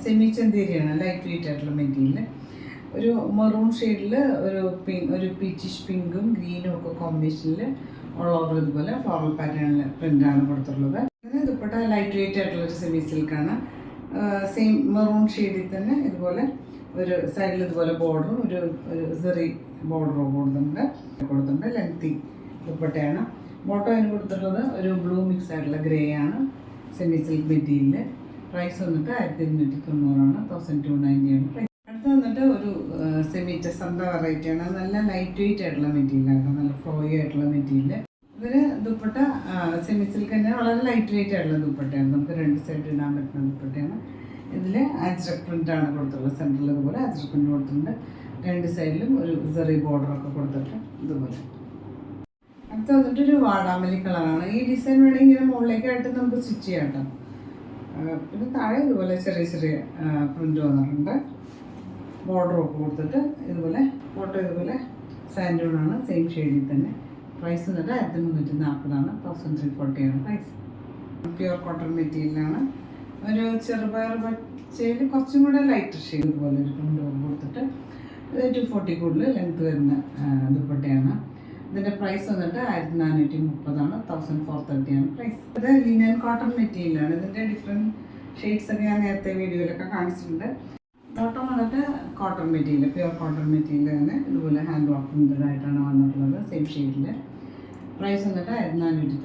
Semi ചന്തേരിയാണ്, light weight ആയിട്ടുള്ള material. ഒരു maroon ഷെയ്ഡിൽ ഒരു പീച്ചിഷ് പിങ്കും ഗ്രീനും ഒക്കെ കോമ്പിനേഷനിൽ ഓൾ ഓവർ ഇതുപോലെ ഫ്ലോറൽ പാറ്റേണിൽ പ്രിൻ്റാണ് കൊടുത്തിട്ടുള്ളത്. ഇതിന് ദുപ്പട്ട ലൈറ്റ് വെയിറ്റ് ആയിട്ടുള്ളൊരു സെമി സിൽക്കാണ്. സെയിം മെറൂൺ ഷെയ്ഡിൽ തന്നെ ഇതുപോലെ ഒരു സൈഡിൽ ഇതുപോലെ ബോർഡറും ഒരു സെറി ബോർഡറും കൊടുത്തിട്ടുണ്ട്. ലെങ്തി ദുപ്പട്ടയാണ്. ബോട്ടം അതിന് കൊടുത്തിട്ടുള്ളത് ഒരു ബ്ലൂ മിക്സ് ആയിട്ടുള്ള ഗ്രേ ആണ്. Semi silk material. പ്രൈസ് വന്നിട്ട് 1290 1290 ആണ് പ്രൈസ്. അടുത്ത് വന്നിട്ട് ഒരു സെമി ടെസറിൻ്റെ വെറൈറ്റിയാണ്. നല്ല ലൈറ്റ് വെയിറ്റ് ആയിട്ടുള്ള മെറ്റീരിയലാണ്, നല്ല ഫ്ലോയി ആയിട്ടുള്ള മെറ്റീരിയൽ. ഇതിന് ദുപ്പട്ട സെമി സിൽക്ക് തന്നെ വളരെ ലൈറ്റ് വെയിറ്റ് ആയിട്ടുള്ള ദുപ്പട്ടയാണ്. നമുക്ക് രണ്ട് സൈഡ് ഇടാൻ പറ്റുന്ന ദുപ്പട്ടയാണ്. ഇതിൽ അജ്രക് പ്രിൻ്റാണ് കൊടുത്തിട്ടുള്ളത്. സെൻറ്ററിൽ ഇതുപോലെ അജ്രക് പ്രിൻ്റ് കൊടുത്തിട്ടുണ്ട്. രണ്ട് സൈഡിലും ഒരു സെറി ബോർഡറൊക്കെ കൊടുത്തിട്ട് ഇതുപോലെ. അടുത്ത് വന്നിട്ട് ഒരു വാടാമല്ലി കളറാണ്. ഈ ഡിസൈൻ വേണമെങ്കിൽ മുകളിലേക്കായിട്ട് നമുക്ക് സ്റ്റിച്ച് ചെയ്യാം കേട്ടോ. പിന്നെ താഴെ ഇതുപോലെ ചെറിയ ചെറിയ പ്രിൻ്റ് വന്നിട്ടുണ്ട്. ബോർഡറൊക്കെ കൊടുത്തിട്ട് ഇതുപോലെ ഫോട്ടോ ഇതുപോലെ സാൻഡൂണാണ്, സെയിം ഷെയ്ഡിൽ തന്നെ. പ്രൈസ് വന്നിട്ട് 1340 1340 ആണ് പ്രൈസ്. പ്യുവർ കോട്ടൺ മെറ്റീരിയലാണ്. ഒരു ചെറുപയർ പച്ചയിൽ കുറച്ചും കൂടെ ലൈറ്റർ ഷെയ്ഡ് ഇതുപോലെ ഒരു പ്രിൻ്റ് കൊടുത്തിട്ട് 240 കൂടുതൽ ലെങ്ത് വരുന്ന ദുപ്പട്ടയാണ്. ഇതിൻ്റെ പ്രൈസ് വന്നിട്ട് 1430 1430 ആണ് പ്രൈസ്. ഇത് ലിനൻ കോട്ടൺ മെറ്റീരിയലാണ്. ഇതിൻ്റെ ഡിഫറെൻറ്റ് ഷെയ്ഡ്സ് ഒക്കെ ഞാൻ നേരത്തെ വീഡിയോയിലൊക്കെ കാണിച്ചിട്ടുണ്ട്. ബോട്ടം വന്നിട്ട് cotton material, pure cotton material തന്നെ ഇതുപോലെ ഹാൻഡ് വർക്ക് പ്രിൻ്റഡായിട്ടാണ് വന്നിട്ടുള്ളത്, സെയിം ഷെയ്ഡിൽ. പ്രൈസ് വന്നിട്ട് 1490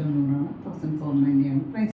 1490 ആണ് പ്രൈസ്.